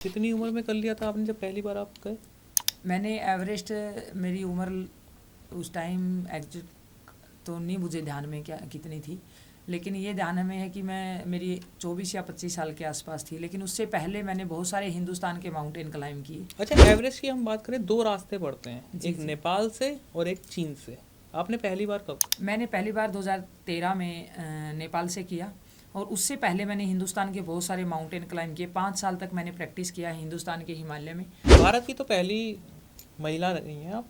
कितनी उम्र में कर लिया था आपने जब पहली बार आप गए? मैंने एवरेस्ट, मेरी उम्र उस टाइम एग्जैक्ट तो नहीं मुझे ध्यान में क्या कितनी थी, लेकिन ये ध्यान में है कि मैं मेरी 24 या 25 साल के आसपास थी। लेकिन उससे पहले मैंने बहुत सारे हिंदुस्तान के माउंटेन क्लाइंब किए। अच्छा, एवरेस्ट की हम बात करें, दो रास्ते पड़ते हैं, जी एक जी। नेपाल से और एक चीन से। आपने पहली बार कब? मैंने पहली बार 2013 में नेपाल से किया, और उससे पहले मैंने हिंदुस्तान के बहुत सारे माउंटेन क्लाइंब किए। 5 साल तक मैंने प्रैक्टिस किया हिंदुस्तान के हिमालय में। भारत की तो पहली महिला रही हैं आप।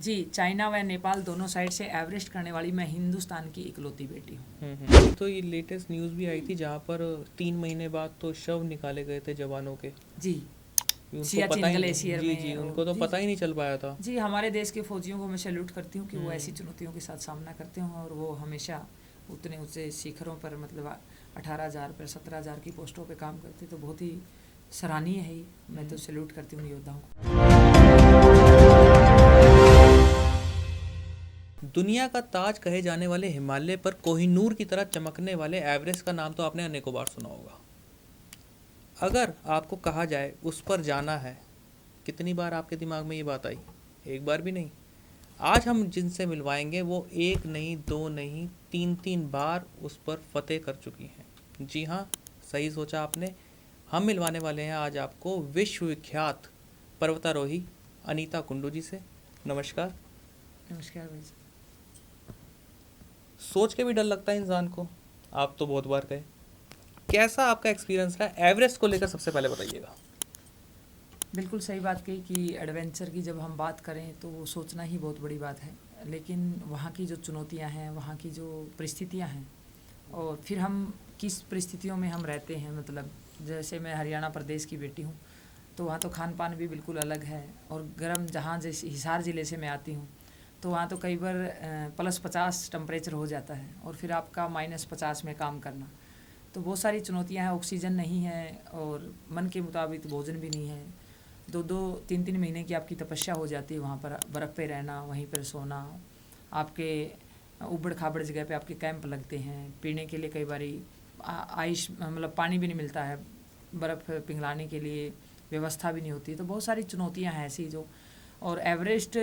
जी, चाइना व नेपाल दोनों साइड से एवरेस्ट करने वाली मैं हिंदुस्तान की इकलौती बेटी हूँ। तो ये लेटेस्ट न्यूज़ भी आई थी जहाँ पर 3 महीने बाद तो शव निकाले गए थे जवानों के। जी, उनको सियाचिन पता ही नहीं, ग्लेशियर जी में। जी, उनको तो जी पता ही नहीं चल पाया था। जी, हमारे देश के फौजियों को मैं सैल्यूट करती हूँ कि वो ऐसी चुनौतियों के साथ सामना करते हैं, और वो हमेशा उतने ऊंचे शिखरों पर, मतलब 18,000 पर 17,000 की पोस्टों पे काम करते, तो बहुत ही सराहनीय है ये। मैं तो सैल्यूट करती हूँ योद्धाओं को। दुनिया का ताज कहे जाने वाले हिमालय पर कोहिनूर की तरह चमकने वाले एवरेस्ट का नाम तो आपने अनेकों बार सुना होगा। अगर आपको कहा जाए उस पर जाना है, कितनी बार आपके दिमाग में ये बात आई? एक बार भी नहीं। आज हम जिनसे मिलवाएंगे वो एक नहीं, दो नहीं, तीन तीन बार उस पर फतेह कर चुकी हैं। जी हाँ, सही सोचा आपने। हम मिलवाने वाले हैं आज आपको विश्वविख्यात पर्वतारोही अनीता कुंडू जी से। नमस्कार। नमस्कार भाई। सोच के भी डर लगता है इंसान को, आप तो बहुत बार गए। कैसा आपका एक्सपीरियंस रहा एवरेस्ट को लेकर, सबसे पहले बताइएगा। बिल्कुल सही बात कही कि एडवेंचर की जब हम बात करें तो वो सोचना ही बहुत बड़ी बात है, लेकिन वहाँ की जो चुनौतियाँ हैं, वहाँ की जो परिस्थितियाँ हैं, और फिर हम किस परिस्थितियों में हम रहते हैं, मतलब जैसे मैं हरियाणा प्रदेश की बेटी हूँ, तो वहाँ तो खान पान भी बिल्कुल अलग है। और गर्म, जहाँ जैसे हिसार ज़िले से मैं आती हूँ, तो वहाँ तो कई बार +50 टेम्परेचर हो जाता है, और फिर आपका -50 में काम करना। तो बहुत सारी चुनौतियाँ हैं। ऑक्सीजन नहीं है, और मन के मुताबिक भोजन भी नहीं है। 2-2, 3-3 महीने की आपकी तपस्या हो जाती है वहाँ पर, बर्फ़ पे रहना, वहीं पर सोना। आपके उबड़ खाबड़ जगह पे आपके कैंप लगते हैं। पीने के लिए कई बारी आइस, मतलब पानी भी नहीं मिलता है, बर्फ़ पिघलाने के लिए व्यवस्था भी नहीं होती। तो बहुत सारी चुनौतियाँ हैं ऐसी जो। और एवरेस्ट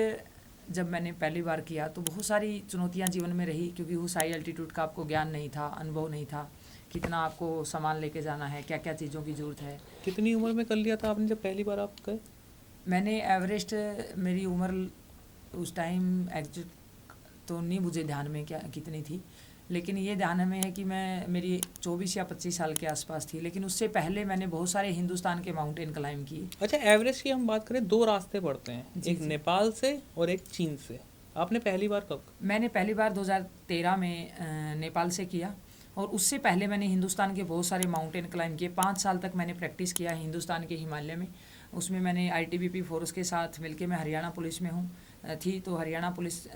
जब मैंने पहली बार किया तो बहुत सारी चुनौतियाँ जीवन में रही, क्योंकि उस हाई एल्टीट्यूड का आपको ज्ञान नहीं था, अनुभव नहीं था, कितना आपको सामान लेके जाना है, क्या क्या चीज़ों की ज़रूरत है। कितनी उम्र में कर लिया था आपने जब पहली बार आप गए? मैंने एवरेस्ट, मेरी उम्र उस टाइम एग्जैक्ट तो नहीं मुझे ध्यान में क्या कितनी थी, लेकिन ये ध्यान में है कि मैं मेरी 24 या 25 साल के आसपास थी। लेकिन उससे पहले मैंने बहुत सारे हिंदुस्तान के माउंटेन क्लाइंब किए। अच्छा, एवरेस्ट की हम बात करें, दो रास्ते पड़ते हैं, जी एक जी। नेपाल से और एक चीन से। आपने पहली बार कब? मैंने पहली बार 2013 में नेपाल से किया, और उससे पहले मैंने हिंदुस्तान के बहुत सारे माउंटेन क्लाइंब किए। 5 साल तक मैंने प्रैक्टिस किया हिंदुस्तान के हिमालय में। उसमें मैंने ITBP फोर्स के साथ मिलके, मैं हरियाणा पुलिस में हूँ थी, तो हरियाणा पुलिस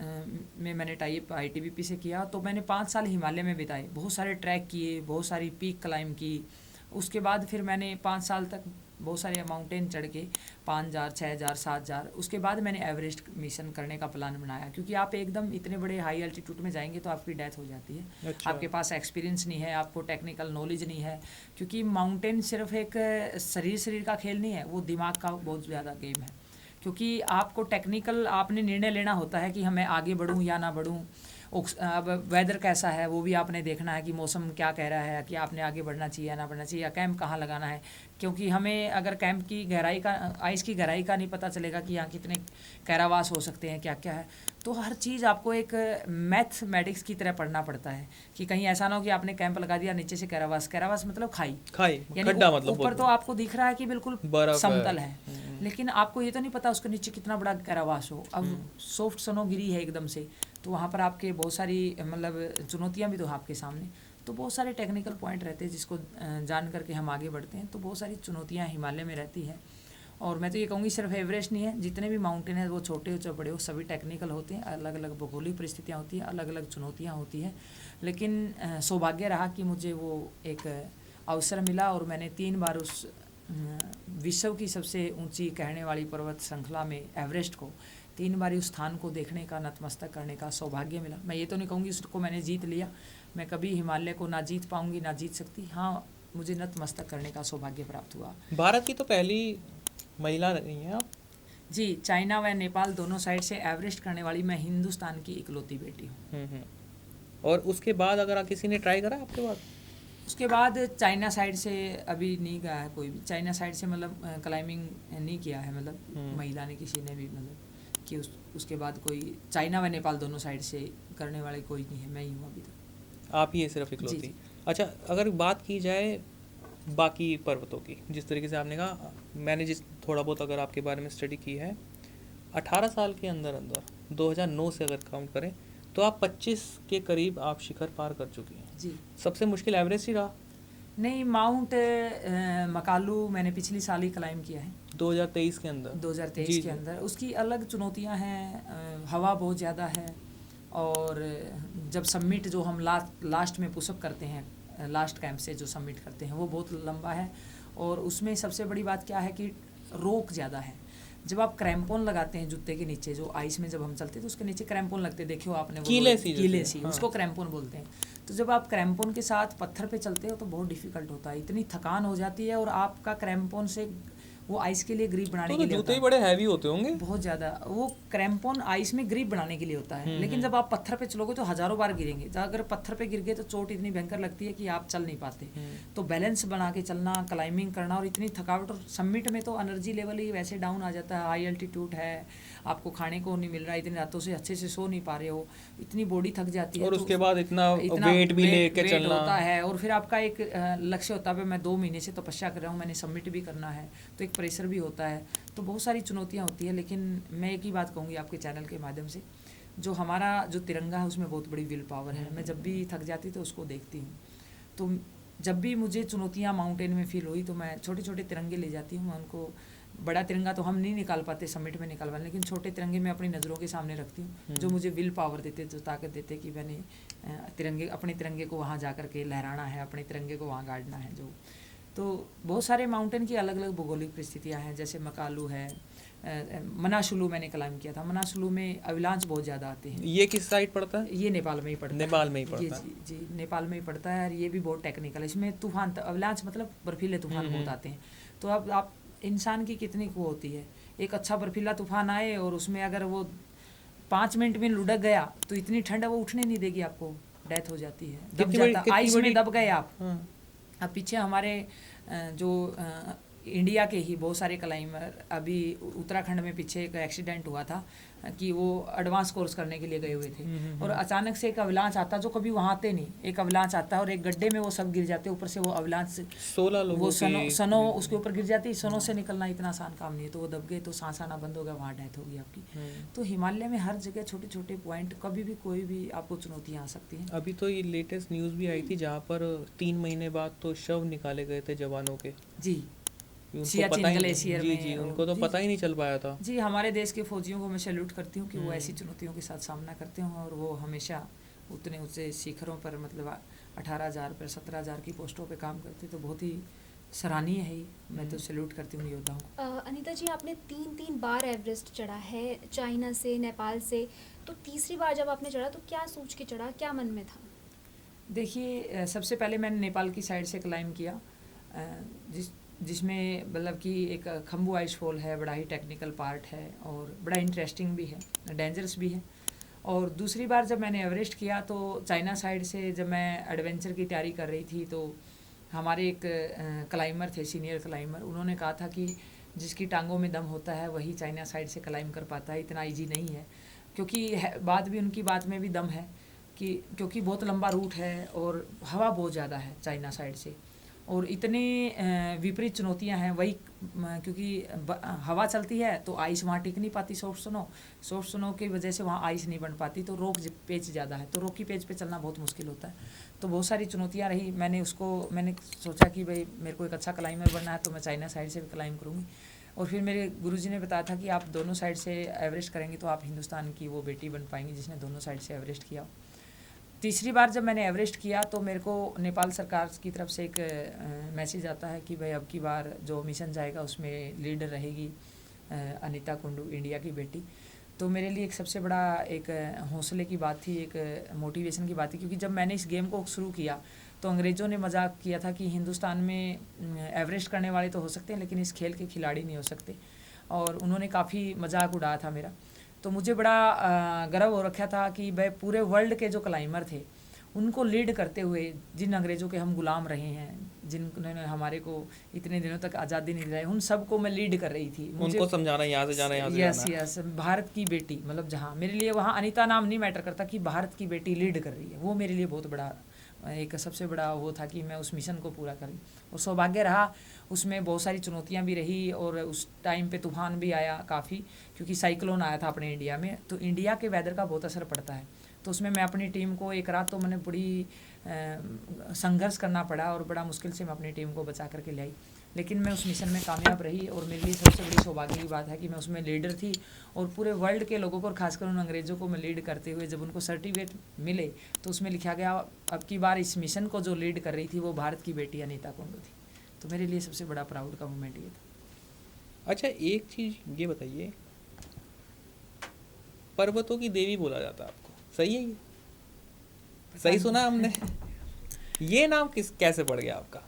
में मैंने टाई अप ITBP से किया। तो मैंने 5 साल हिमालय में बिताए, बहुत सारे ट्रैक किए, बहुत सारी पीक क्लाइंब की। उसके बाद फिर मैंने 5 साल तक बहुत सारे माउंटेन चढ़ के 5,000, 6,000, 7,000। उसके बाद मैंने एवरेस्ट मिशन करने का प्लान बनाया, क्योंकि आप एकदम इतने बड़े हाई एल्टीट्यूड में जाएंगे तो आपकी डेथ हो जाती है। अच्छा। आपके पास एक्सपीरियंस नहीं है, आपको टेक्निकल नॉलेज नहीं है, क्योंकि माउंटेन सिर्फ एक शरीर का खेल नहीं है, वो दिमाग का बहुत ज़्यादा गेम है। क्योंकि आपको टेक्निकल आपने निर्णय लेना होता है कि मैं आगे बढ़ूँ या ना बढ़ूँ। अब वेदर कैसा है वो भी आपने देखना है, कि मौसम क्या कह रहा है, कि आपने आगे बढ़ना चाहिए या ना बढ़ना चाहिए, या कैंप कहाँ लगाना है। क्योंकि हमें अगर कैंप की गहराई का, आइस की गहराई का नहीं पता चलेगा कि यहाँ कितने कैरावास हो सकते हैं, क्या क्या है। तो हर चीज़ आपको एक मैथमेटिक्स की तरह पढ़ना पड़ता है, कि कहीं ऐसा ना हो कि आपने कैंप लगा दिया, नीचे से कैरावास मतलब खाई, खाई, यानी खड्डा मतलब ऊपर तो आपको दिख रहा है कि बिल्कुल बर्फ है। समतल है, लेकिन आपको ये तो नहीं पता उसके नीचे कितना बड़ा कैरावास हो। अब सॉफ्ट स्नो गिरी है एकदम से, तो वहाँ पर आपके बहुत सारी, मतलब चुनौतियाँ भी तो आपके सामने। तो बहुत सारे टेक्निकल पॉइंट रहते हैं जिसको जान करके हम आगे बढ़ते हैं। तो बहुत सारी चुनौतियाँ हिमालय में रहती है। और मैं तो ये कहूँगी सिर्फ एवरेस्ट नहीं है, जितने भी माउंटेन हैं वो छोटे हो चाहे बड़े हो, सभी टेक्निकल होते हैं। अलग अलग भौगोलिक परिस्थितियाँ होती हैं, अलग अलग चुनौतियाँ होती हैं। लेकिन सौभाग्य रहा कि मुझे वो एक अवसर मिला, और मैंने 3 बार उस विश्व की सबसे ऊंची कहने वाली पर्वत श्रृंखला में एवरेस्ट को 3 बार उस स्थान को देखने का, नतमस्तक करने का सौभाग्य मिला। मैं ये तो नहीं कहूँगी उसको मैंने जीत लिया, मैं कभी हिमालय को ना जीत पाऊँगी ना जीत सकती। हाँ, मुझे नतमस्तक करने का सौभाग्य प्राप्त हुआ। भारत की तो पहली महिला रही हैं आप। जी, चाइना व नेपाल दोनों साइड से एवरेस्ट करने वाली मैं हिंदुस्तान की इकलौती बेटी हूँ। और उसके बाद अगर किसी ने ट्राई करा आपके बाद? उसके बाद चाइना साइड से अभी नहीं गया है कोई भी, चाइना साइड से मतलब क्लाइंबिंग नहीं किया है, मतलब महिला ने किसी ने भी, मतलब कि उसके बाद कोई चाइना व नेपाल दोनों साइड से करने वाले कोई नहीं है, मैं ही हूँ अभी तक। आप ही है सिर्फ इकलौती? अच्छा, अगर बात की जाए बाकी पर्वतों की, जिस तरीके से आपने कहा, मैंने जिस थोड़ा बहुत अगर आपके बारे में स्टडी की है, 18 साल के अंदर अंदर 2009 से अगर काउंट करें तो आप 25 के करीब आप शिखर पार कर चुकी हैं। जी। सबसे मुश्किल एवरेस्ट ही रहा? नहीं, माउंट मकालू मैंने पिछली साल ही क्लाइम किया है, 2023 के अंदर। 2023 के अंदर। उसकी अलग चुनौतियां हैं, हवा बहुत ज़्यादा है, और जब सबमिट जो हम लास्ट में पुशअप करते हैं, लास्ट कैंप से जो सबमिट करते हैं वो बहुत लंबा है, और उसमें सबसे बड़ी बात क्या है कि रोक ज़्यादा है। जब आप क्रैम्पोन लगाते हैं जूते के नीचे, जो आइस में जब हम चलते हैं तो उसके नीचे क्रैम्पोन लगते हैं, देखियो आपने, कीले सी, उसको क्रैम्पोन बोलते हैं। तो जब आप क्रैम्पोन के साथ पत्थर पे चलते हो तो बहुत डिफिकल्ट होता है, इतनी थकान हो जाती है, और आपका क्रैम्पोन से वो आइस के लिए ग्रिप बनाने के लिए जूते ही बड़े हैवी होते होंगे बहुत ज़्यादा। वो क्रैम्पोन आइस में ग्रिप बनाने के लिए होता है, लेकिन जब आप पत्थर पे चलोगे तो हज़ारों बार गिरेंगे। अगर पत्थर पे गिर गए तो चोट इतनी भयंकर लगती है कि आप चल नहीं पाते। तो बैलेंस बना के चलना, क्लाइंबिंग करना, और इतनी थकावट, और सबमिट में तो एनर्जी लेवल ही वैसे डाउन आ जाता है, हाई अल्टीट्यूड है, आपको खाने को नहीं मिल रहा है, इतनी रातों से अच्छे से सो नहीं पा रहे हो, इतनी बॉडी थक जाती है, और तो उसके बाद इतना वेट भी लेके चलना होता है, और फिर आपका एक लक्ष्य होता है, मैं 2 महीने से तपस्या कर रहा हूँ, मैंने सबमिट भी करना है, तो एक प्रेशर भी होता है, तो बहुत सारी चुनौतियाँ होती है। लेकिन मैं एक ही बात कहूँगी आपके चैनल के माध्यम से, जो हमारा जो तिरंगा है उसमें बहुत बड़ी विल पावर है। मैं जब भी थक जाती तो उसको देखती हूँ, तो जब भी मुझे चुनौतियाँ माउंटेन में फील हुई तो मैं छोटे छोटे तिरंगे ले जाती हूँ, मैं उनको, बड़ा तिरंगा तो हम नहीं निकाल पाते, समिट में निकाल पाते, लेकिन छोटे तिरंगे मैं अपनी नज़रों के सामने रखती हूँ, जो मुझे विल पावर देते, जो ताकत देते कि मैंने अपने तिरंगे को वहाँ जा कर के लहराना है, अपने तिरंगे को वहाँ गाड़ना है। जो तो बहुत सारे माउंटेन की अलग अलग भौगोलिक परिस्थितियाँ हैं, जैसे मकालू है, मनासुलू मैंने क्लाइम किया था, मनासुलू में अवलांच बहुत ज़्यादा आते हैं। ये किस साइड पड़ता है? ये नेपाल में ही पड़ता है। नेपाल में ही पड़ता है? जी, नेपाल में ही पड़ता है, और ये भी बहुत टेक्निकल है। इसमें तूफान, अवलांच मतलब बर्फीले तूफान बहुत आते हैं। तो अब आप इंसान की कितनी वो होती है, एक अच्छा बर्फीला तूफान आए और उसमें अगर वो 5 मिनट में लुढ़क गया तो इतनी ठंड है वो उठने नहीं देगी, आपको डेथ हो जाती है, दब जाता, आइस में दब गए आप। अब पीछे हमारे जो इंडिया के ही बहुत सारे क्लाइंबर, अभी उत्तराखंड में पीछे एक एक्सीडेंट हुआ था कि वो एडवांस कोर्स करने के लिए गए हुए थे, और अचानक से एक अवलांच आता, जो कभी वहाँ आते नहीं, एक अवलांच आता है और एक गड्ढे में वो सब गिर जाते, ऊपर से वो अवलांच 16 लोगों वो सनो उसके ऊपर गिर जाती, सनो से निकलना इतना आसान काम नहीं है, तो वो दब गए, तो सांस आना बंद हो गया, वहाँ डेथ होगी आपकी। तो हिमालय में हर जगह छोटे छोटे पॉइंट, कभी भी कोई भी आपको चुनौतियाँ आ सकती हैं। अभी तो ये लेटेस्ट न्यूज़ भी आई थी जहाँ पर 3 महीने बाद तो शव निकाले गए थे जवानों के। जी, सियाचिन ग्लेशियर में। जी, उनको तो पता ही नहीं चल पाया था। जी, हमारे देश के फौजियों को मैं सैल्यूट करती हूँ कि वो ऐसी चुनौतियों के साथ सामना करते हैं, और वो हमेशा उतने ऊंचे शिखरों पर, मतलब 18,000 पर 17,000 की पोस्टों पे काम करते, तो बहुत ही सराहनीय है ही, मैं तो सैल्यूट करती हूँ योद्धाओं को। अनीता जी, आपने 3 बार एवरेस्ट चढ़ा है, चाइना से, नेपाल से, तो तीसरी बार जब आपने चढ़ा तो क्या सोच के चढ़ा, क्या मन में था? देखिए, सबसे पहले मैंने नेपाल की साइड से क्लाइम किया, जिसमें मतलब कि एक खम्बू आइस फॉल है, बड़ा ही टेक्निकल पार्ट है और बड़ा इंटरेस्टिंग भी है, डेंजरस भी है। और दूसरी बार जब मैंने एवरेस्ट किया तो चाइना साइड से जब मैं एडवेंचर की तैयारी कर रही थी, तो हमारे एक क्लाइमर थे, सीनियर क्लाइमर, उन्होंने कहा था कि जिसकी टांगों में दम होता है वही चाइना साइड से क्लाइम कर पाता है, इतना ईजी नहीं है। क्योंकि बात भी उनकी बात में भी दम है कि क्योंकि बहुत लंबा रूट है और हवा बहुत ज़्यादा है चाइना साइड से, और इतनी विपरीत चुनौतियां हैं वही, क्योंकि हवा चलती है तो आइस वहाँ टिक नहीं पाती, सॉफ्ट स्नो की वजह से वहाँ आइस नहीं बन पाती, तो रोक पेच ज़्यादा है, तो रॉकी पेच पे चलना बहुत मुश्किल होता है। तो बहुत सारी चुनौतियाँ रही, मैंने सोचा कि भाई मेरे को एक अच्छा क्लाइंबर बनना है तो मैं चाइना साइड से भी क्लाइम करूँगी। और फिर मेरे गुरुजी ने बताया था कि आप दोनों साइड से एवरेस्ट करेंगे तो आप हिंदुस्तान की वो बेटी बन पाएंगी जिसने दोनों साइड से एवरेस्ट किया। तीसरी बार जब मैंने एवरेस्ट किया तो मेरे को नेपाल सरकार की तरफ से एक मैसेज आता है कि भाई अब की बार जो मिशन जाएगा उसमें लीडर रहेगी अनीता कुंडू, इंडिया की बेटी। तो मेरे लिए एक सबसे बड़ा एक हौसले की बात थी, एक मोटिवेशन की बात थी, क्योंकि जब मैंने इस गेम को शुरू किया तो अंग्रेज़ों ने मजाक किया था कि हिंदुस्तान में एवरेस्ट करने वाले तो हो सकते हैं लेकिन इस खेल के खिलाड़ी नहीं हो सकते, और उन्होंने काफ़ी मजाक उड़ाया था मेरा। तो मुझे बड़ा गर्व हो रखा था कि वह पूरे वर्ल्ड के जो क्लाइंबर थे उनको लीड करते हुए, जिन अंग्रेज़ों के हम गुलाम रहे हैं, जिन्होंने हमारे को इतने दिनों तक आज़ादी नहीं दिलाई, उन सबको मैं लीड कर रही थी। उनको समझाना, यहाँ से जाना, यहाँ से यस जाना। यस, भारत की बेटी, मतलब जहाँ मेरे लिए वहाँ अनीता नाम नहीं मैटर करता, कि भारत की बेटी लीड कर रही है, वो मेरे लिए बहुत बड़ा एक सबसे बड़ा वो था कि मैं उस मिशन को पूरा करूँ। और सौभाग्य रहा, उसमें बहुत सारी चुनौतियाँ भी रही, और उस टाइम पे तूफान भी आया काफ़ी, क्योंकि साइक्लोन आया था अपने इंडिया में, तो इंडिया के वेदर का बहुत असर पड़ता है। तो उसमें मैं अपनी टीम को एक रात तो मैंने बड़ी संघर्ष करना पड़ा, और बड़ा मुश्किल से मैं अपनी टीम को बचा करके ले आई, लेकिन मैं उस मिशन में कामयाब रही। और मेरे लिए सबसे बड़ी सौभाग्य की बात है कि मैं उसमें लीडर थी, और पूरे वर्ल्ड के लोगों को, और खासकर उन अंग्रेज़ों को मैं लीड करते हुए जब उनको सर्टिफिकेट मिले तो उसमें लिखा गया अब की बार इस मिशन को जो लीड कर रही थी वो भारत की बेटी अनीता कुंडू थी। तो मेरे लिए सबसे बड़ा प्राउड का मोमेंट ये था। अच्छा, एक चीज़ ये बताइए, पर्वतों की देवी बोला जाता है आपको, सही है ये? सही सुना हमने? ये नाम कैसे पड़ गया आपका?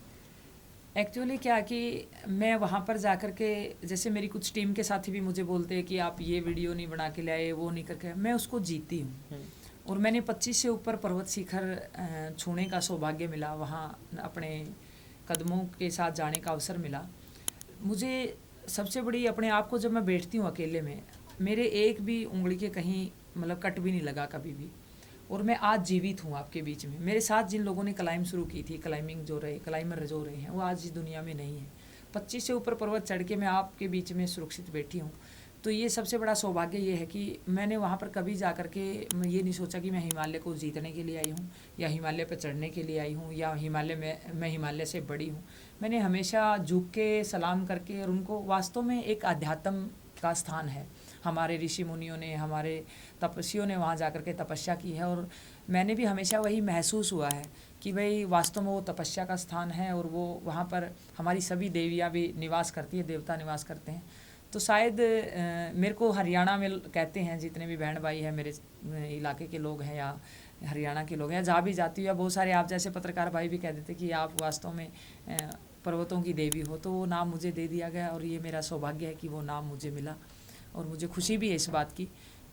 एक्चुअली क्या कि मैं वहाँ पर जा कर के, जैसे मेरी कुछ टीम के साथी भी मुझे बोलते हैं कि आप ये वीडियो नहीं बना के लाए, वो नहीं करके, मैं उसको जीती हूँ। और मैंने 25 से ऊपर पर्वत शिखर छूने का सौभाग्य मिला, वहाँ अपने कदमों के साथ जाने का अवसर मिला। मुझे सबसे बड़ी, अपने आप को जब मैं बैठती हूँ अकेले में, मेरे एक भी उंगली के कहीं मतलब कट भी नहीं लगा कभी भी, और मैं आज जीवित हूँ आपके बीच में। मेरे साथ जिन लोगों ने क्लाइंब शुरू की थी, क्लाइंबर जो रहे हैं, वो आज इस दुनिया में नहीं है। 25 से ऊपर पर्वत चढ़ के मैं आपके बीच में सुरक्षित बैठी हूँ। तो ये सबसे बड़ा सौभाग्य ये है कि मैंने वहाँ पर कभी जा कर के मैं ये नहीं सोचा कि मैं हिमालय को जीतने के लिए आई हूँ, या हिमालय पर चढ़ने के लिए आई हूँ, या हिमालय में मैं हिमालय से बड़ी हूँ। मैंने हमेशा झुक के सलाम करके, और उनको वास्तव में एक अध्यात्म का स्थान है। हमारे ऋषि मुनियों ने, हमारे तपस्वियों ने वहाँ जा कर के तपस्या की है, और मैंने भी हमेशा वही महसूस हुआ है कि भाई वास्तव में वो तपस्या का स्थान है, और वो वहाँ पर हमारी सभी देवियाँ भी निवास करती है, देवता निवास करते हैं। तो शायद मेरे को हरियाणा में कहते हैं, जितने भी बहन भाई हैं मेरे इलाके के लोग हैं, या हरियाणा के लोग हैं, जहाँ भी जाती हूँ, या बहुत सारे आप जैसे पत्रकार भाई भी कह देते कि आप वास्तव में पर्वतों की देवी हो, तो वो नाम मुझे दे दिया गया, और ये मेरा सौभाग्य है कि वो नाम मुझे मिला। और मुझे खुशी भी है इस बात की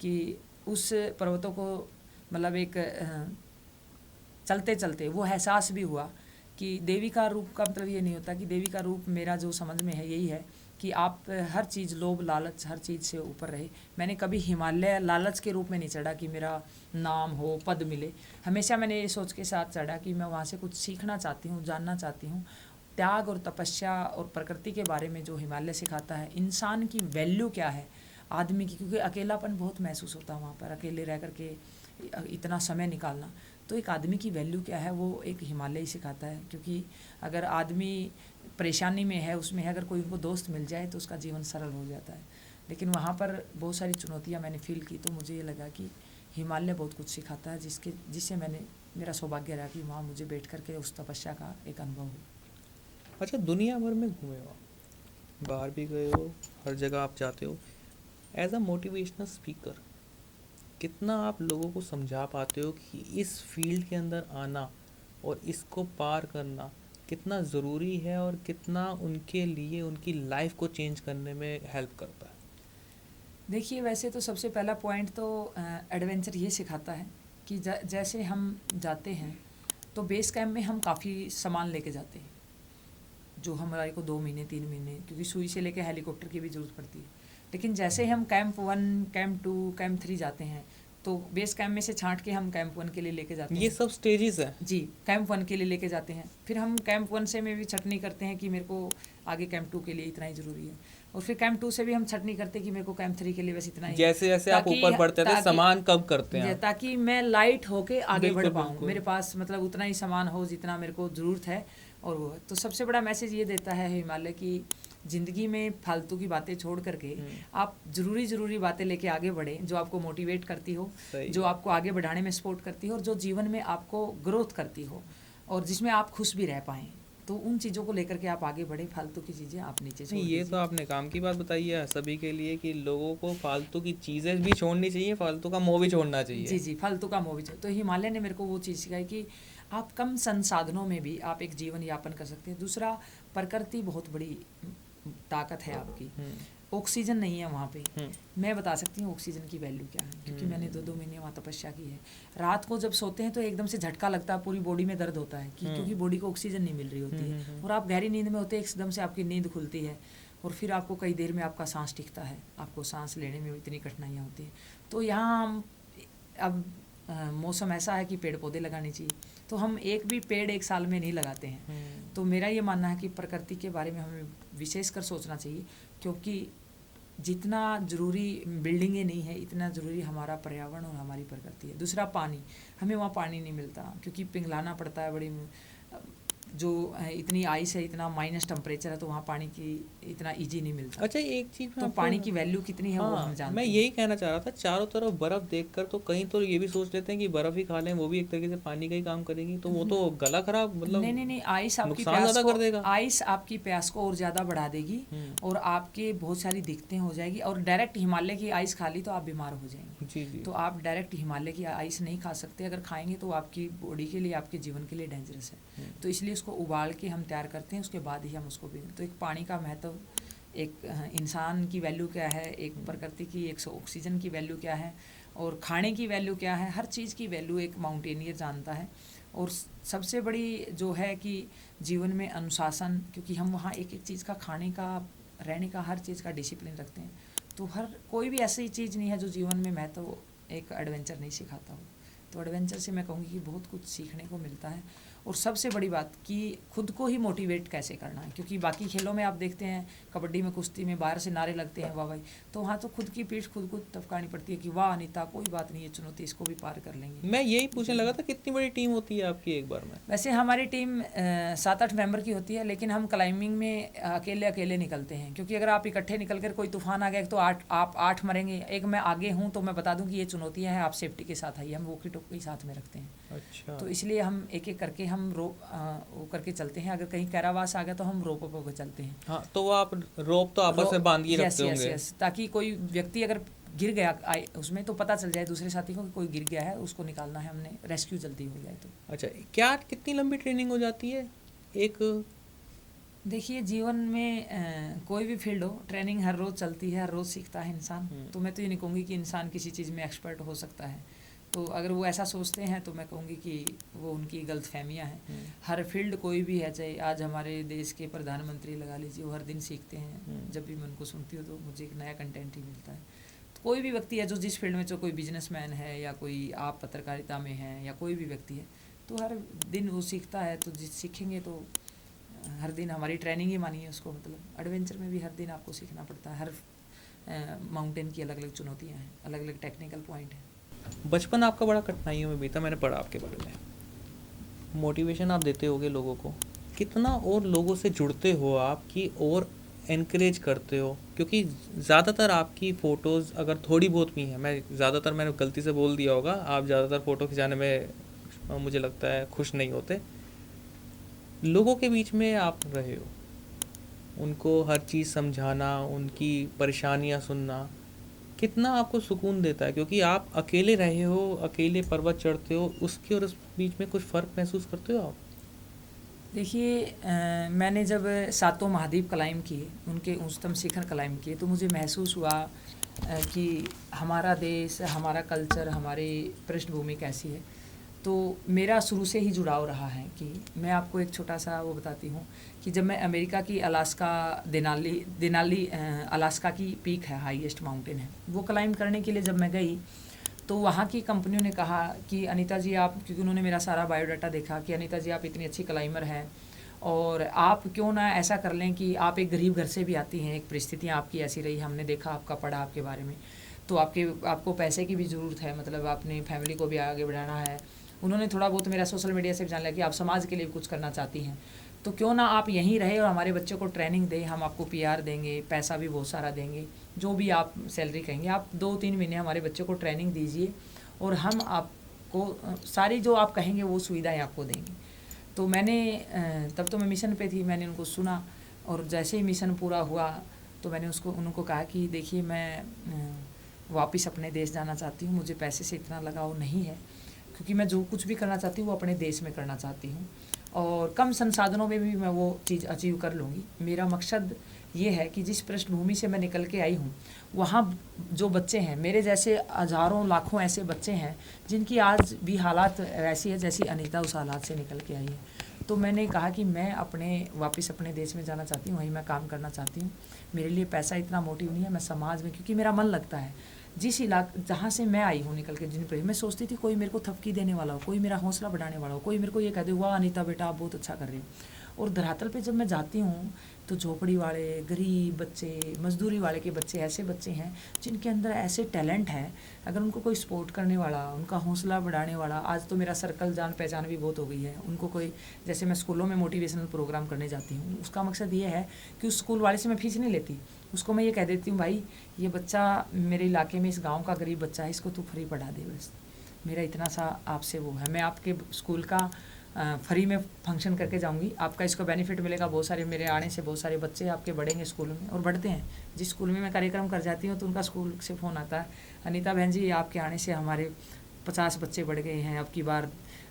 कि उस पर्वतों को मतलब एक चलते चलते वो एहसास भी हुआ कि देवी का रूप का मतलब ये नहीं होता कि देवी का रूप, मेरा जो समझ में है यही है कि आप हर चीज़, लोभ लालच हर चीज़ से ऊपर रहे। मैंने कभी हिमालय लालच के रूप में नहीं चढ़ा कि मेरा नाम हो, पद मिले। हमेशा मैंने ये सोच के साथ चढ़ा कि मैं वहाँ से कुछ सीखना चाहती हूँ, जानना चाहती हूँ, त्याग और तपस्या और प्रकृति के बारे में जो हिमालय सिखाता है, इंसान की वैल्यू क्या है, आदमी की, क्योंकि अकेलापन बहुत महसूस होता है वहाँ पर, अकेले रह कर के इतना समय निकालना। तो एक आदमी की वैल्यू क्या है, वो एक हिमालय ही सिखाता है। क्योंकि अगर आदमी परेशानी में है, उसमें है, अगर कोई उनको दोस्त मिल जाए तो उसका जीवन सरल हो जाता है। लेकिन वहाँ पर बहुत सारी चुनौतियाँ मैंने फील की, तो मुझे ये लगा कि हिमालय बहुत कुछ सिखाता है, जिससे मेरा सौभाग्य रहा कि वहाँ मुझे बैठ कर के उस तपस्या का एक अनुभव हो। अच्छा, दुनिया भर में घूमे हो, बाहर भी गए हो, हर जगह आप जाते हो, एज अ मोटिवेशनल स्पीकर कितना आप लोगों को समझा पाते हो कि इस फील्ड के अंदर आना और इसको पार करना कितना ज़रूरी है, और कितना उनके लिए उनकी लाइफ को चेंज करने में हेल्प करता है? देखिए, वैसे तो सबसे पहला पॉइंट तो एडवेंचर ये सिखाता है कि जैसे हम जाते हैं तो बेस कैंप में हम काफ़ी सामान लेके जाते हैं, जो हमारे को 2 महीने 3 महीने, क्योंकि सुई से लेके हेलीकॉप्टर की भी ज़रूरत पड़ती है। लेकिन जैसे हम कैंप 1, कैंप 2, कैंप 3 जाते हैं, तो बेस कैंप में से छांट के हम कैंप 1 के लिए लेके जाते हैं। ये सब स्टेजेस हैं जी, कैंप 1 के लिए लेके जाते हैं। फिर हम कैंप 1 से में भी छटनी करते हैं कि मेरे को आगे कैंप 2 के लिए इतना ही ज़रूरी है, और फिर कैंप 2 से भी हम छटनी करते हैं कि मेरे को कैंप 3 के लिए बस इतना ही। जैसे जैसे आप ऊपर बढ़ते थे सामान कम करते हैं, ताकि मैं लाइट होके आगे बढ़ पाऊँ, बिल्कुल। मेरे पास मतलब उतना ही सामान हो जितना मेरे को ज़रूरत है। और वो तो सबसे बड़ा मैसेज ये देता है हिमालय की, ज़िंदगी में फालतू की बातें छोड़ करके आप ज़रूरी बातें लेके आगे बढ़ें, जो आपको मोटिवेट करती हो, जो आपको आगे बढ़ाने में सपोर्ट करती हो, और जो जीवन में आपको ग्रोथ करती हो, और जिसमें आप खुश भी रह पाएँ। तो उन चीज़ों को लेकर के आप आगे बढ़े, फालतू की चीज़ें आप नीचे छोड़ नहीं, ये दीजिए। तो आपने काम की बात बताई है सभी के लिए कि लोगों को फालतू की चीज़ें भी छोड़नी चाहिए, फालतू का मोह भी छोड़ना जी चाहिए। जी, फालतू का मोह भी चाहिए। तो हिमालय ने मेरे को वो चीज़ सिखाई कि आप कम संसाधनों में भी आप एक जीवन यापन कर सकते हैं। दूसरा, प्रकृति बहुत बड़ी ताकत है आपकी। ऑक्सीजन नहीं है वहाँ पे। मैं बता सकती हूँ ऑक्सीजन की वैल्यू क्या है, क्योंकि मैंने 2-2 महीने वहाँ तपस्या की है। रात को जब सोते हैं तो एकदम से झटका लगता है, पूरी बॉडी में दर्द होता है कि क्योंकि बॉडी को ऑक्सीजन नहीं मिल रही होती है। और आप गहरी नींद में होते हैं, एकदम से आपकी नींद खुलती है और फिर आपको कई देर में आपका सांस टिकता है, आपको सांस लेने में इतनी कठिनाइयाँ होती हैं। तो यहाँ हम अब मौसम ऐसा है कि पेड़ पौधे लगाने चाहिए, तो हम एक भी पेड़ एक साल में नहीं लगाते हैं। तो मेरा ये मानना है कि प्रकृति के बारे में हमें विशेष कर सोचना चाहिए, क्योंकि जितना ज़रूरी बिल्डिंगें नहीं है, इतना ज़रूरी हमारा पर्यावरण और हमारी प्रकृति है। दूसरा, पानी, हमें वहाँ पानी नहीं मिलता क्योंकि पिघलाना पड़ता है, बड़ी जो इतनी आइस है, इतना माइनस टेम्परेचर है, तो वहाँ पानी की इतना इजी नहीं मिलता। अच्छा, एक चीज़ तो पानी की वैल्यू कितनी है वो हम जानते मैं हैं। यही कहना चाह रहा था, चारों तरफ बर्फ़ देखकर तो कहीं तो ये भी सोच लेते हैं कि बर्फ़ ही खा लें, वो भी एक तरीके से पानी का ही काम करेगी, तो वो तो गला खराब, मतलब नहीं नहीं नहीं, आइस आपकी नुकसान प्यास ज़्यादा को कर देगा। आइस आपकी प्यास को और ज़्यादा बढ़ा देगी और आपके बहुत सारी दिक्कतें हो जाएगी। और डायरेक्ट हिमालय की आइस खा ली तो आप बीमार हो जाएंगे। जी जी। तो आप डायरेक्ट हिमालय की आइस नहीं खा सकते, अगर खाएंगे तो आपकी बॉडी के लिए, आपके जीवन के लिए डेंजरस है। तो इसलिए उसको उबाल के हम तैयार करते हैं, उसके बाद ही हम उसको पीते हैं। तो एक पानी का महत्व, एक इंसान की वैल्यू क्या है, एक प्रकृति की, एक ऑक्सीजन की वैल्यू क्या है, और खाने की वैल्यू क्या है, हर चीज़ की वैल्यू एक माउंटेनियर जानता है। और सबसे बड़ी जो है कि जीवन में अनुशासन, क्योंकि हम वहाँ एक एक चीज़ का, खाने का, रहने का, हर चीज़ का डिसिप्लिन रखते हैं। तो हर कोई भी ऐसी चीज़ नहीं है जो जीवन में महत्व एक एडवेंचर नहीं सिखाता हो। तो एडवेंचर से मैं कहूँगी कि बहुत कुछ सीखने को मिलता है। और सबसे बड़ी बात कि खुद को ही मोटिवेट कैसे करना है, क्योंकि बाकी खेलों में आप देखते हैं, कबड्डी में, कुश्ती में बाहर से नारे लगते हैं वाह भाई, तो वहाँ तो खुद की पीठ खुद को टपकानी पड़ती है कि वाह अनीता, कोई बात नहीं, ये चुनौती, इसको भी पार कर लेंगे। मैं यही पूछने लगा था, कितनी बड़ी टीम होती है आपकी एक बार में? वैसे हमारी टीम 7-8 मेंबर की होती है, लेकिन हम क्लाइंबिंग में अकेले अकेले निकलते हैं, क्योंकि अगर आप इकट्ठे निकल कर कोई तूफान आ गया तो आप 8 मरेंगे। एक मैं आगे हूँ तो मैं बता दूँ कि ये चुनौतियाँ हैं, आप सेफ्टी के साथ आइए। हम वॉकी टॉकी साथ में रखते हैं। अच्छा। तो इसलिए हम एक एक करके हम वो करके चलते हैं। अगर कहीं कैरावास आ गया तो हम रोप पर चलते हैं। हाँ, तो वो आप रोप तो आपस में बांध के रखते होंगे। ताकि कोई व्यक्ति अगर गिर गया उसमें तो पता चल जाए दूसरे साथी को कि कोई गिर गया है, उसको निकालना है हमने, रेस्क्यू जल्दी हो जाए तो। अच्छा, क्या कितनी लंबी ट्रेनिंग हो जाती है एक? देखिए, जीवन में कोई भी फील्ड हो, ट्रेनिंग हर रोज़ चलती है, हर रोज़ सीखता है इंसान। तो मैं तो ये नहीं कहूँगी कि इंसान किसी चीज़ में एक्सपर्ट हो सकता है। तो अगर वो ऐसा सोचते हैं तो मैं कहूँगी कि वो उनकी गलतफहमियाँ हैं। हर फील्ड कोई भी है, चाहे आज हमारे देश के प्रधानमंत्री लगा लीजिए, वो हर दिन सीखते हैं। जब भी मैं उनको सुनती हूँ तो मुझे एक नया कंटेंट ही मिलता है। तो कोई भी व्यक्ति है जो जिस फील्ड में, जो कोई बिजनेसमैन है या कोई आप पत्रकारिता में हैं या कोई भी व्यक्ति है, तो हर दिन वो सीखता है। तो जिस सीखेंगे तो हर दिन हमारी ट्रेनिंग ही मानिए उसको। मतलब एडवेंचर में भी हर दिन आपको सीखना पड़ता है। हर माउंटेन की अलग अलग चुनौतियाँ हैं, अलग अलग टेक्निकल पॉइंट हैं। बचपन आपका बड़ा कठिनाइयों में बीता, मैंने पढ़ा आपके बारे में। मोटिवेशन आप देते होगे लोगों को, कितना और लोगों से जुड़ते हो आप कि और एनकरेज करते हो? क्योंकि ज़्यादातर आपकी फ़ोटोज़ अगर थोड़ी बहुत भी हैं, मैंने गलती से बोल दिया होगा, आप ज़्यादातर फ़ोटो खिंचाने में मुझे लगता है खुश नहीं होते। लोगों के बीच में आप रहे हो, उनको हर चीज़ समझाना, उनकी परेशानियां सुनना, कितना आपको सुकून देता है? क्योंकि आप अकेले रहे हो, अकेले पर्वत चढ़ते हो, उसके और उस बीच में कुछ फ़र्क महसूस करते हो आप? देखिए, मैंने जब 7 महाद्वीप क्लाइंब किए, उनके उच्चतम शिखर क्लाइंब किए, तो मुझे महसूस हुआ कि हमारा देश, हमारा कल्चर, हमारी पृष्ठभूमि कैसी है। तो मेरा शुरू से ही जुड़ाव रहा है। कि मैं आपको एक छोटा सा वो बताती हूँ कि जब मैं अमेरिका की अलास्का, देनाली अलास्का की पीक है, हाईएस्ट माउंटेन है, वो क्लाइंब करने के लिए जब मैं गई तो वहाँ की कंपनियों ने कहा कि अनीता जी आप, क्योंकि उन्होंने मेरा सारा बायोडाटा देखा कि अनीता जी आप इतनी अच्छी क्लाइंबर हैं और आप क्यों ना ऐसा कर लें कि आप एक गरीब घर से भी आती हैं, एक परिस्थितियाँ आपकी ऐसी रही, हमने देखा, आपका पढ़ा आपके बारे में, तो आपको पैसे की भी ज़रूरत है, मतलब आपने फैमिली को भी आगे बढ़ाना है। उन्होंने थोड़ा बहुत मेरा सोशल मीडिया से भी जान लिया कि आप समाज के लिए कुछ करना चाहती हैं, तो क्यों ना आप यहीं रहे और हमारे बच्चों को ट्रेनिंग दें, हम आपको PR देंगे, पैसा भी बहुत सारा देंगे, जो भी आप सैलरी कहेंगे, आप 2-3 महीने हमारे बच्चों को ट्रेनिंग दीजिए और हम आपको सारी जो आप कहेंगे वो सुविधाएं आपको देंगे। तो मैंने तब तो मैं मिशन पे थी, मैंने उनको सुना और जैसे ही मिशन पूरा हुआ तो मैंने उनको कहा कि देखिए मैं वापस अपने देश जाना चाहती हूँ, मुझे पैसे से इतना लगाव नहीं है, क्योंकि मैं जो कुछ भी करना चाहती हूँ वो अपने देश में करना चाहती हूँ और कम संसाधनों में भी मैं वो चीज़ अचीव कर लूँगी। मेरा मकसद ये है कि जिस पृष्ठभूमि से मैं निकल के आई हूँ वहाँ जो बच्चे हैं, मेरे जैसे हज़ारों लाखों ऐसे बच्चे हैं जिनकी आज भी हालात ऐसी है जैसी अनीता उस हालात से निकल के आई है। तो मैंने कहा कि मैं वापस अपने देश में जाना चाहती हूँ, वहीं मैं काम करना चाहती हूँ। मेरे लिए पैसा इतना मोटिव नहीं है, मैं समाज में, क्योंकि मेरा मन लगता है जिस इलाके जहाँ से मैं आई हूँ निकल के, जिन पर मैं सोचती थी कोई मेरे को थपकी देने वाला हो, कोई मेरा हौसला बढ़ाने वाला हो, कोई मेरे को ये कह दे वाह अनीता बेटा आप बहुत अच्छा कर रही हो। और धरातल पे जब मैं जाती हूँ तो झोपड़ी वाले, गरीब बच्चे, मजदूरी वाले के बच्चे, ऐसे बच्चे हैं जिनके अंदर ऐसे टैलेंट है, अगर उनको कोई सपोर्ट करने वाला, उनका हौसला बढ़ाने वाला, आज तो मेरा सर्कल जान पहचान भी बहुत हो गई है, उनको कोई, जैसे मैं स्कूलों में मोटिवेशनल प्रोग्राम करने जाती हूँ, उसका मकसद ये है कि उस स्कूल वाले से मैं फीस नहीं लेती, उसको मैं ये कह देती हूँ भाई ये बच्चा मेरे इलाके में इस गाँव का गरीब बच्चा है, इसको तू फ्री पढ़ा दे, बस मेरा इतना सा आपसे वो है। मैं आपके स्कूल का फ्री में फंक्शन करके जाऊंगी, आपका इसको बेनिफिट मिलेगा, बहुत सारे मेरे आने से बहुत सारे बच्चे आपके बढ़ेंगे स्कूल में और बढ़ते हैं। जिस स्कूल में मैं कार्यक्रम कर जाती हूँ तो उनका स्कूल से फ़ोन आता है, अनीता बहन जी आपके आने से हमारे 50 बच्चे बढ़ गए हैं, अब की बार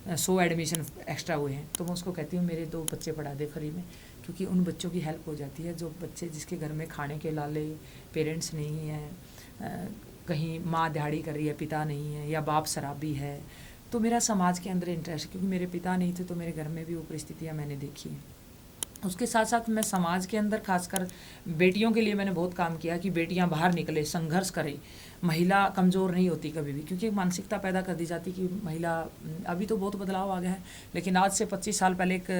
100 एडमिशन एक्स्ट्रा हुए हैं। तो मैं उसको कहती हूँ मेरे 2 बच्चे पढ़ा दे फ्री में, क्योंकि उन बच्चों की हेल्प हो जाती है, जो बच्चे जिसके घर में खाने के लाले, पेरेंट्स नहीं हैं, कहीं माँ दिहाड़ी कर रही है, पिता नहीं है, या बाप शराबी है। तो मेरा समाज के अंदर इंटरेस्ट है, क्योंकि मेरे पिता नहीं थे तो मेरे घर में भी वो परिस्थितियाँ मैंने देखी हैं। उसके साथ साथ मैं समाज के अंदर खासकर बेटियों के लिए मैंने बहुत काम किया कि बेटियां बाहर निकले, संघर्ष करें, महिला कमज़ोर नहीं होती कभी भी, क्योंकि एक मानसिकता पैदा कर दी जाती कि महिला, अभी तो बहुत बदलाव आ गया है, लेकिन आज से 25 साल पहले एक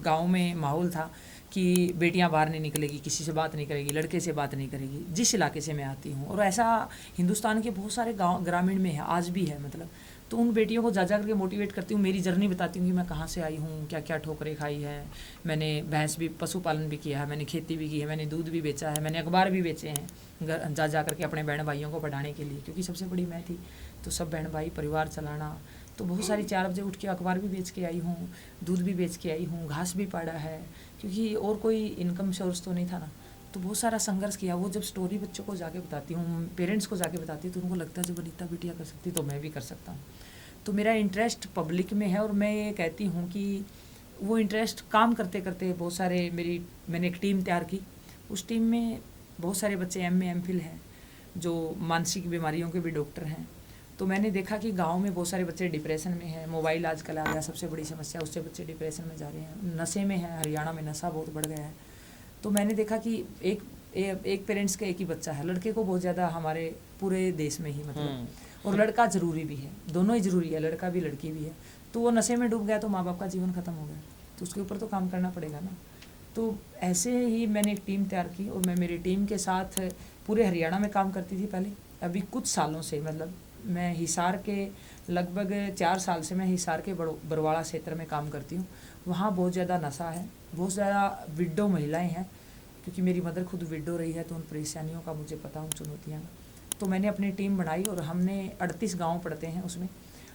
गाँव में माहौल था कि बेटियां बाहर नहीं निकलेगी, किसी से बात नहीं करेगी, लड़के से बात नहीं करेगी। जिस इलाके से मैं आती हूँ, और ऐसा हिंदुस्तान के बहुत सारे गाँव ग्रामीण में है, आज भी है मतलब। तो उन बेटियों को जा करके मोटिवेट करती हूँ, मेरी जर्नी बताती हूँ कि मैं कहाँ से आई हूँ, क्या क्या ठोकरें खाई है, मैंने भैंस भी, पशुपालन भी किया है, मैंने खेती भी की है, मैंने दूध भी बेचा है, मैंने अखबार भी बेचे हैं जा करके अपने बहन भाइयों को पढ़ाने के लिए, क्योंकि सबसे बड़ी मैं थी, तो सब बहन भाई परिवार चलाना। तो बहुत सारी 4 बजे उठ के अखबार भी बेच के आई हूँ, दूध भी बेच के आई हूँ, घास भी पाड़ा है, क्योंकि और कोई इनकम सोर्स तो नहीं था ना। तो बहुत सारा संघर्ष किया। वो जब स्टोरी बच्चों को जाके बताती हूँ, पेरेंट्स को जाके बताती हूँ, तो उनको लगता है जब अनीता बिटिया कर सकती तो मैं भी कर सकता हूँ। तो मेरा इंटरेस्ट पब्लिक में है, और मैं ये कहती हूँ कि वो इंटरेस्ट काम करते करते बहुत सारे मैंने एक टीम तैयार की, उस टीम में बहुत सारे बच्चे MA MPhil हैं, जो मानसिक बीमारियों के भी डॉक्टर हैं। तो मैंने देखा कि गांव में बहुत सारे बच्चे डिप्रेशन में हैं, मोबाइल आजकल आ गया सबसे बड़ी समस्या, उससे बच्चे डिप्रेशन में जा रहे हैं, नशे में हैं, हरियाणा में नशा बहुत बढ़ गया है। तो मैंने देखा कि एक पेरेंट्स का एक ही बच्चा है, लड़के को बहुत ज़्यादा हमारे पूरे देश में ही मतलब, और लड़का ज़रूरी भी है, दोनों ही ज़रूरी है, लड़का भी लड़की भी है। तो वो नशे में डूब गया तो माँ बाप का जीवन ख़त्म हो गया, तो उसके ऊपर तो काम करना पड़ेगा ना। तो ऐसे ही मैंने एक टीम तैयार की, और मैं मेरी टीम के साथ पूरे हरियाणा में काम करती थी पहले। अभी कुछ सालों से मतलब मैं हिसार के लगभग 4 साल से मैं हिसार के बरवाड़ा क्षेत्र में काम करती हूँ। वहाँ बहुत ज़्यादा नशा है, बहुत ज़्यादा विडो महिलाएं हैं, क्योंकि मेरी मदर खुद विडो रही है, तो उन परेशानियों का मुझे पता, उन चुनौतियों का। तो मैंने अपनी टीम बनाई, और हमने 38 गांव पड़ते हैं उसमें,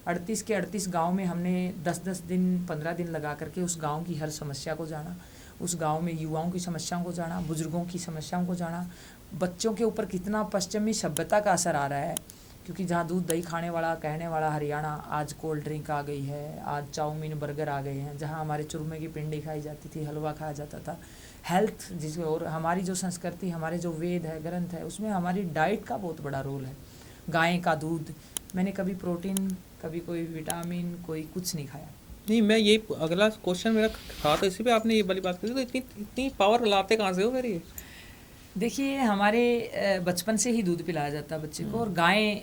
38 के 38 गांव में हमने 10-10 दिन 15 दिन लगा करके उस गांव की हर समस्या को जाना, उस गांव में युवाओं की समस्याओं को जाना, बुजुर्गों की समस्याओं को जाना, बच्चों के ऊपर कितना पश्चिमी सभ्यता का असर आ रहा है, क्योंकि जहाँ दूध दही खाने वाला कहने वाला हरियाणा, आज कोल्ड ड्रिंक आ गई है, आज चाउमीन बर्गर आ गए हैं। जहाँ हमारे चूरमे की पिंडी खाई जाती थी, हलवा खाया जाता था, हेल्थ जिसमें, और हमारी जो संस्कृति, हमारे जो वेद है, ग्रंथ है, उसमें हमारी डाइट का बहुत बड़ा रोल है। गाय का दूध, मैंने कभी प्रोटीन, कभी कोई विटामिन, कोई कुछ नहीं खाया। नहीं, मैं ये अगला क्वेश्चन मेरा था, तो इसी पे आपने ये वाली बात करी, तो इतनी पावर लाते कहाँ से हो फिर ये? देखिए, हमारे बचपन से ही दूध पिलाया जाता है बच्चे को, और गाय,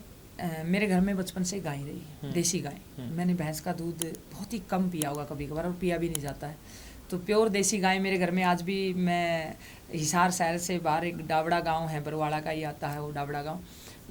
मेरे घर में बचपन से गाय रही है, देसी गाय। मैंने भैंस का दूध बहुत ही कम पिया होगा कभी कभार, और पिया भी नहीं जाता है। तो प्योर देसी गाय मेरे घर में आज भी। मैं हिसार शहर से बाहर एक डावड़ा गांव है, बरवाड़ा का ही आता है वो डावड़ा गांव,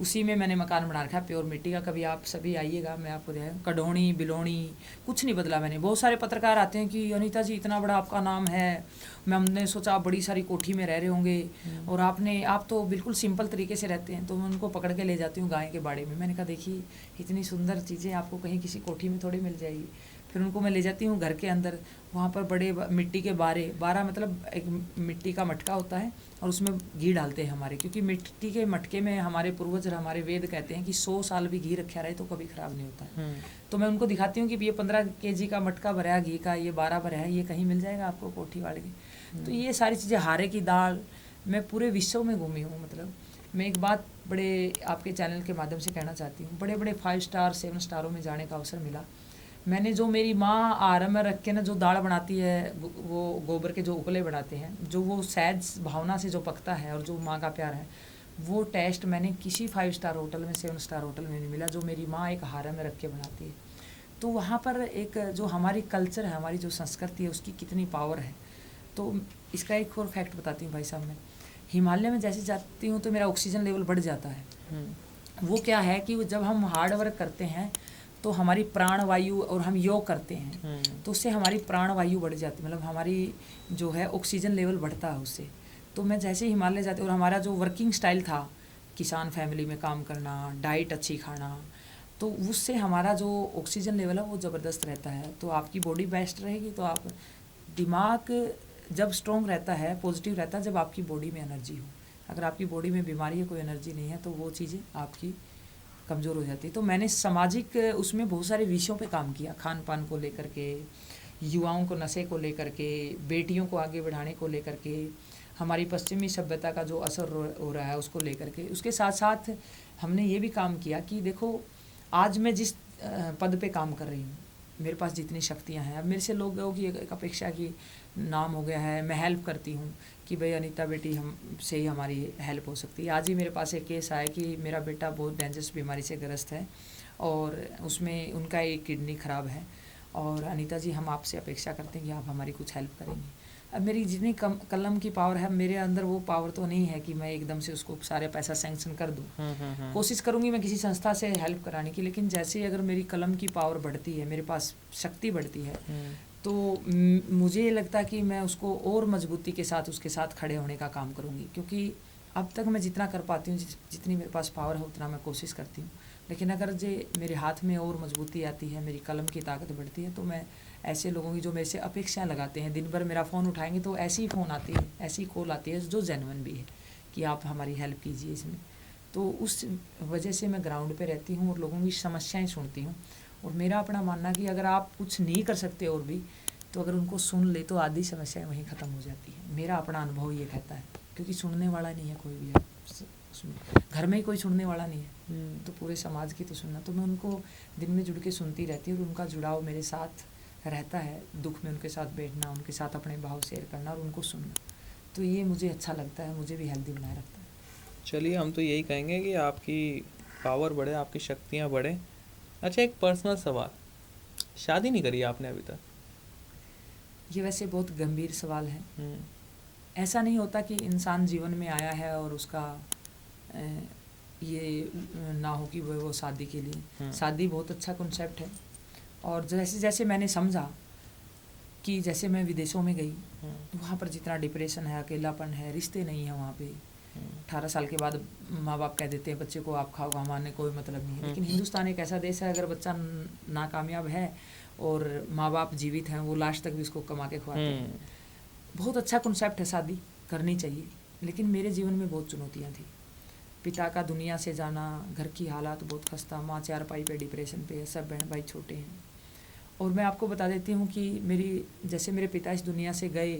उसी में मैंने मकान बना रखा है प्योर मिट्टी का। कभी आप सभी आइएगा, मैं आपको दिखाऊँ। कढौनी बिलोनी कुछ नहीं बदला मैंने। बहुत सारे पत्रकार आते हैं कि अनीता जी इतना बड़ा आपका नाम है, मैं हमने सोचा आप बड़ी सारी कोठी में रह रहे होंगे, और आप तो बिल्कुल सिंपल तरीके से रहते हैं। तो मैं उनको पकड़ के ले जाती हूँ गाय के बाड़े में। मैंने कहा देखिए इतनी सुंदर चीज़ें आपको कहीं किसी कोठी में थोड़ी मिल जाएगी। फिर उनको मैं ले जाती हूँ घर के अंदर, वहाँ पर बड़े मिट्टी के बारह मतलब एक मिट्टी का मटका होता है और उसमें घी डालते हैं हमारे, क्योंकि मिट्टी के मटके में हमारे पूर्वज और हमारे वेद कहते हैं कि 100 साल भी घी रखा रहे तो कभी ख़राब नहीं होता है। तो मैं उनको दिखाती हूँ कि ये 15 kg का मटका भरा है घी का, ये 12 भरा है, ये कहीं मिल जाएगा आपको कोठीवाड़ की। तो ये सारी चीज़ें, हारे की दाल, मैं पूरे विश्व में घूमी हूँ। मतलब मैं एक बात बड़े आपके चैनल के माध्यम से कहना चाहती हूँ, बड़े बड़े 5 स्टार 7 स्टारों में जाने का अवसर मिला। मैंने जो मेरी माँ आहार में रख के ना जो दाल बनाती है, वो गोबर के जो उपले बनाते हैं, जो वो सहज भावना से जो पकता है और जो माँ का प्यार है, वो टेस्ट मैंने किसी 5 स्टार होटल में 7 स्टार होटल में नहीं मिला, जो मेरी माँ एक आहार में रख के बनाती है। तो वहाँ पर एक जो हमारी कल्चर है, हमारी जो संस्कृति है, उसकी कितनी पावर है। तो इसका एक और फैक्ट बताती हूँ भाई साहब, मैं हिमालय में जैसे जाती हूँ तो मेरा ऑक्सीजन लेवल बढ़ जाता है। वो क्या है कि जब हम हार्ड वर्क करते हैं तो हमारी प्राण वायु, और हम योग करते हैं तो उससे हमारी प्राण वायु बढ़ जाती है, मतलब हमारी जो है ऑक्सीजन लेवल बढ़ता है उससे। तो मैं जैसे हिमालय जाती, और हमारा जो वर्किंग स्टाइल था, किसान फैमिली में काम करना, डाइट अच्छी खाना, तो उससे हमारा जो ऑक्सीजन लेवल है वो ज़बरदस्त रहता है। तो आपकी बॉडी बेस्ट रहेगी, तो आप दिमाग जब स्ट्रॉन्ग रहता है, पॉजिटिव रहता है, जब आपकी बॉडी में एनर्जी हो। अगर आपकी बॉडी में बीमारी है, कोई एनर्जी नहीं है, तो वो चीज़ें आपकी कमज़ोर हो जाती है। तो मैंने सामाजिक उसमें बहुत सारे विषयों पे काम किया, खान पान को लेकर के, युवाओं को नशे को लेकर के, बेटियों को आगे बढ़ाने को लेकर के, हमारी पश्चिमी सभ्यता का जो असर हो रहा है उसको लेकर के। उसके साथ साथ हमने ये भी काम किया कि देखो, आज मैं जिस पद पे काम कर रही हूँ, मेरे पास जितनी शक्तियाँ हैं, अब मेरे से लोगों की एक अपेक्षा की नाम हो गया है, मैं हेल्प करती हूँ कि भाई अनीता बेटी हम से ही हमारी हेल्प हो सकती है। आज ही मेरे पास एक केस आया कि मेरा बेटा बहुत डेंजरस बीमारी से ग्रस्त है और उसमें उनका एक किडनी ख़राब है, और अनीता जी हम आपसे अपेक्षा करते हैं कि आप हमारी कुछ हेल्प करेंगी। अब मेरी जितनी कलम की पावर है, मेरे अंदर वो पावर तो नहीं है कि मैं एकदम से उसको सारे पैसा सैंक्शन कर दूँ। कोशिश करूँगी मैं किसी संस्था से हेल्प कराने की, लेकिन जैसे ही अगर मेरी कलम की पावर बढ़ती है, मेरे पास शक्ति बढ़ती है, तो मुझे ये लगता है कि मैं उसको और मजबूती के साथ उसके साथ खड़े होने का काम करूँगी। क्योंकि अब तक मैं जितना कर पाती हूँ, जितनी मेरे पास पावर है उतना मैं कोशिश करती हूँ, लेकिन अगर जे मेरे हाथ में और मजबूती आती है, मेरी कलम की ताकत बढ़ती है, तो मैं ऐसे लोगों की जो मेरे से अपेक्षाएँ लगाते हैं, दिन भर मेरा फ़ोन उठाएंगे तो ऐसी फ़ोन आती है, ऐसी कॉल आती है जो जेन्युइन भी है कि आप हमारी हेल्प कीजिए इसमें। तो उस वजह से मैं ग्राउंड पे रहती हूँ और लोगों की समस्याएं सुनती हूँ। और मेरा अपना मानना कि अगर आप कुछ नहीं कर सकते और भी, तो अगर उनको सुन ले तो आधी समस्याएं वहीं ख़त्म हो जाती है। मेरा अपना अनुभव ये कहता है, क्योंकि सुनने वाला नहीं है कोई भी। उसमें घर में ही कोई सुनने वाला नहीं है, तो पूरे समाज की तो सुनना। तो मैं उनको दिन में जुड़ के सुनती रहती हूँ और उनका जुड़ाव मेरे साथ रहता है, दुख में उनके साथ बैठना, उनके साथ अपने भाव शेयर करना और उनको सुनना। तो ये मुझे अच्छा लगता है, मुझे भी हेल्दी बनाए रखता है। चलिए, हम तो यही कहेंगे कि आपकी पावर बढ़े, आपकी शक्तियाँ बढ़े। अच्छा, एक पर्सनल सवाल, शादी नहीं करी आपने अभी तक? ये वैसे बहुत गंभीर सवाल है। ऐसा नहीं होता कि इंसान जीवन में आया है और उसका ये ना हो कि वो शादी के लिए। शादी बहुत अच्छा कॉन्सेप्ट है, और जैसे जैसे मैंने समझा कि जैसे मैं विदेशों में गई तो वहाँ पर जितना डिप्रेशन है, अकेलापन है, रिश्ते नहीं है वहाँ पे। 18 साल के बाद माँ बाप कह देते हैं बच्चे को आप खाओ, हमारे कोई मतलब नहीं है। लेकिन हिंदुस्तान एक ऐसा देश है, अगर बच्चा नाकामयाब है और माँ बाप जीवित हैं, वो लास्ट तक भी उसको कमा के खुआते हैं। बहुत अच्छा कॉन्सेप्ट है, शादी करनी चाहिए। लेकिन मेरे जीवन में बहुत चुनौतियाँ थी। पिता का दुनिया से जाना, घर की हालात बहुत खस्ता, माँ चारपाई पे डिप्रेशन पे है, सब बहन भाई छोटे हैं। और मैं आपको बता देती हूँ कि जैसे मेरे पिता इस दुनिया से गए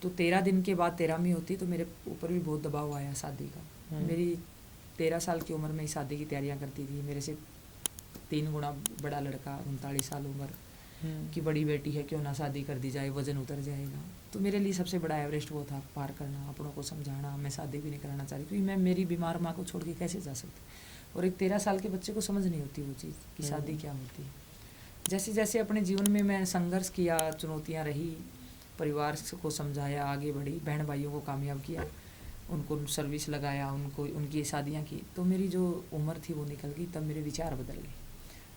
तो 13 दिन के बाद 13वीं होती, तो मेरे ऊपर भी बहुत दबाव आया शादी का। मेरी 13 साल की उम्र में ही शादी की तैयारियां करती थी। मेरे से 3 गुना बड़ा लड़का, 39 साल उम्र की बड़ी बेटी है, क्यों ना शादी कर दी जाए, वजन उतर जाएगा। तो मेरे लिए सबसे बड़ा एवरेस्ट वो था, पार करना, अपनों को समझाना। मैं शादी भी नहीं कराना चाह रही, क्योंकि मैं मेरी बीमार माँ को छोड़ के कैसे जा सकती। और एक 13 साल के बच्चे को समझ नहीं होती वो चीज़ कि शादी क्या होती है। जैसे जैसे अपने जीवन में मैं संघर्ष किया, चुनौतियाँ रही, परिवार को समझाया, आगे बढ़ी, बहन भाइयों को कामयाब किया, उनको सर्विस लगाया, उनको उनकी शादियाँ की, तो मेरी जो उम्र थी वो निकल गई। तब मेरे विचार बदल गए।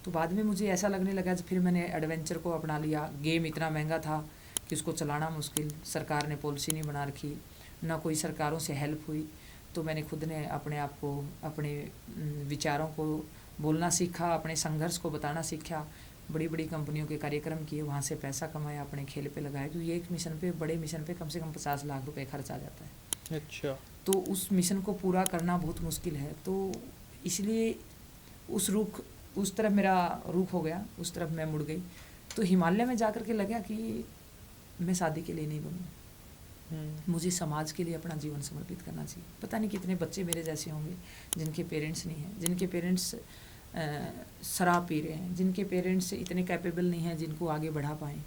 तो बाद में मुझे ऐसा लगने लगा, फिर मैंने एडवेंचर को अपना लिया। गेम इतना महंगा था कि उसको चलाना मुश्किल, सरकार ने पॉलिसी नहीं बना रखी, ना कोई सरकारों से हेल्प हुई। तो मैंने खुद ने अपने आप को, अपने विचारों को बोलना सीखा, अपने संघर्ष को बताना सीखा। बड़ी बड़ी कंपनियों के कार्यक्रम किए, वहाँ से पैसा कमाया, अपने खेल पे लगाया, क्योंकि एक मिशन पे, बड़े मिशन पे कम से कम 50 लाख रुपए खर्च आ जाता है। अच्छा। तो उस मिशन को पूरा करना बहुत मुश्किल है, तो इसलिए उस तरफ मेरा रुख हो गया, उस तरफ मैं मुड़ गई। तो हिमालय में जा कर के लगा कि मैं शादी के लिए नहीं बनूँ, मुझे समाज के लिए अपना जीवन समर्पित करना चाहिए। पता नहीं कितने बच्चे मेरे जैसे होंगे जिनके पेरेंट्स नहीं हैं, जिनके पेरेंट्स शराब पी रहे हैं, जिनके पेरेंट्स इतने कैपेबल नहीं हैं जिनको आगे बढ़ा पाएँ।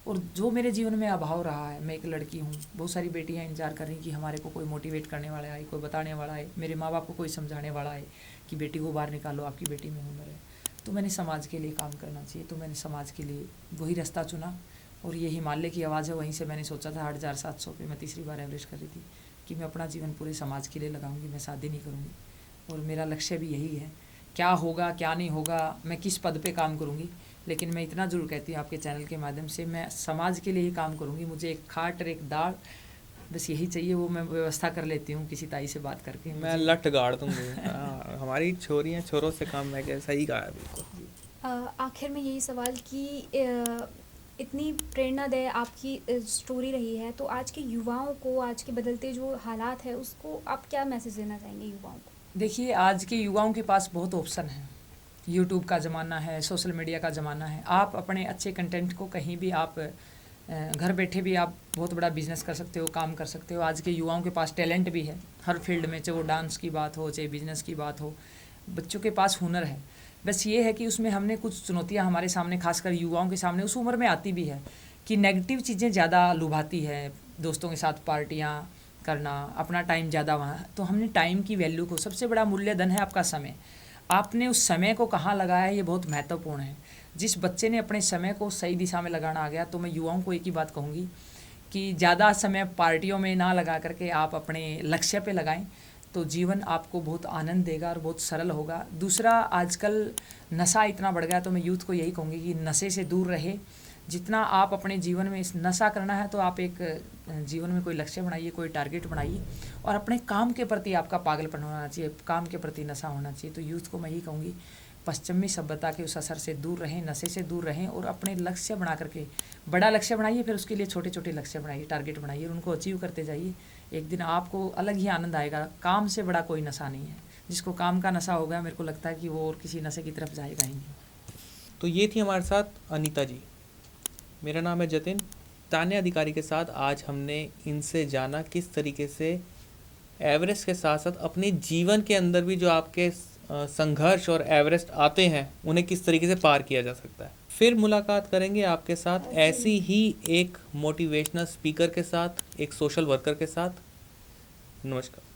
और जो मेरे जीवन में अभाव रहा है, मैं एक लड़की हूँ, बहुत सारी बेटियाँ इंतजार कर रही कि हमारे को कोई मोटिवेट करने वाला आए, कोई बताने वाला आए, मेरे माँ बाप को कोई समझाने वाला आए कि बेटी को बाहर निकालो, आपकी बेटी में हुनर है। तो मैंने समाज के लिए काम करना चाहिए, तो मैंने समाज के लिए वही रास्ता चुना। और ये हिमालय की आवाज़ है, वहीं से मैंने सोचा था 8700 पे मैं तीसरी बार एवरेस्ट कर रही थी कि मैं अपना जीवन पूरे समाज के लिए लगाऊंगी, मैं शादी नहीं करूँगी। और मेरा लक्ष्य भी यही है, क्या होगा क्या नहीं होगा, मैं किस पद पे काम करूँगी, लेकिन मैं इतना ज़रूर कहती हूँ आपके चैनल के माध्यम से, मैं समाज के लिए ही काम करूँगी। मुझे एक खाट और एक दाल बस यही चाहिए, वो मैं व्यवस्था कर लेती हूँ किसी ताई से बात करके। मैं लट गाड़ दूंगी। हमारी छोरियाँ छोरों से कम है, क्या सही कहा है बिल्कुल। आखिर में यही सवाल कि इतनी प्रेरणादायी आपकी स्टोरी रही है, तो आज के युवाओं को, आज के बदलते जो हालात है, उसको आप क्या मैसेज देना चाहेंगे युवाओं को? देखिए, आज के युवाओं के पास बहुत ऑप्शन है, यूट्यूब का ज़माना है, सोशल मीडिया का ज़माना है। आप अपने अच्छे कंटेंट को कहीं भी आप घर बैठे भी आप बहुत बड़ा बिजनेस कर सकते हो, काम कर सकते हो। आज के युवाओं के पास टैलेंट भी है हर फील्ड में, चाहे वो डांस की बात हो, चाहे बिजनेस की बात हो, बच्चों के पास हुनर है। बस ये है कि उसमें हमने कुछ चुनौतियां हमारे सामने, खासकर युवाओं के सामने उस उम्र में आती भी है कि नेगेटिव चीज़ें ज़्यादा लुभाती है, दोस्तों के साथ पार्टियाँ करना, अपना टाइम ज़्यादा वहाँ। तो हमने टाइम की वैल्यू को, सबसे बड़ा मूल्य धन है आपका समय, आपने उस समय को कहाँ लगाया है, ये बहुत महत्वपूर्ण है। जिस बच्चे ने अपने समय को सही दिशा में लगाना आ गया, तो मैं युवाओं को एक ही बात कहूँगी कि ज़्यादा समय पार्टियों में ना लगा करके आप अपने लक्ष्य पे लगाएं, तो जीवन आपको बहुत आनंद देगा और बहुत सरल होगा। दूसरा, आजकल नशा इतना बढ़ गया, तो मैं यूथ को यही कहूँगी कि नशे से दूर रहे। जितना आप अपने जीवन में इस नशा करना है, तो आप एक जीवन में कोई लक्ष्य बनाइए, कोई टारगेट बनाइए, और अपने काम के प्रति आपका पागलपन होना चाहिए, काम के प्रति नशा होना चाहिए। तो यूथ को मैं यही कहूँगी, पश्चिमी सभ्यता के उस असर से दूर रहें, नशे से दूर रहें, और अपने लक्ष्य बना करके, बड़ा लक्ष्य बनाइए, फिर उसके लिए छोटे छोटे लक्ष्य बनाइए, टारगेट बनाइए, और उनको अचीव करते जाइए। एक दिन आपको अलग ही आनंद आएगा। काम से बड़ा कोई नशा नहीं है। जिसको काम का नशा हो गया, मेरे को लगता है कि वो और किसी नशे की तरफ जाएगा ही नहीं। तो ये थी हमारे साथ अनीता जी। मेरा नाम है जतिन। तान्या अधिकारी के साथ आज हमने इनसे जाना किस तरीके से एवरेस्ट के साथ साथ अपने जीवन के अंदर भी जो आपके संघर्ष और एवरेस्ट आते हैं, उन्हें किस तरीके से पार किया जा सकता है। फिर मुलाकात करेंगे आपके साथ ऐसी ही एक मोटिवेशनल स्पीकर के साथ, एक सोशल वर्कर के साथ। नमस्कार।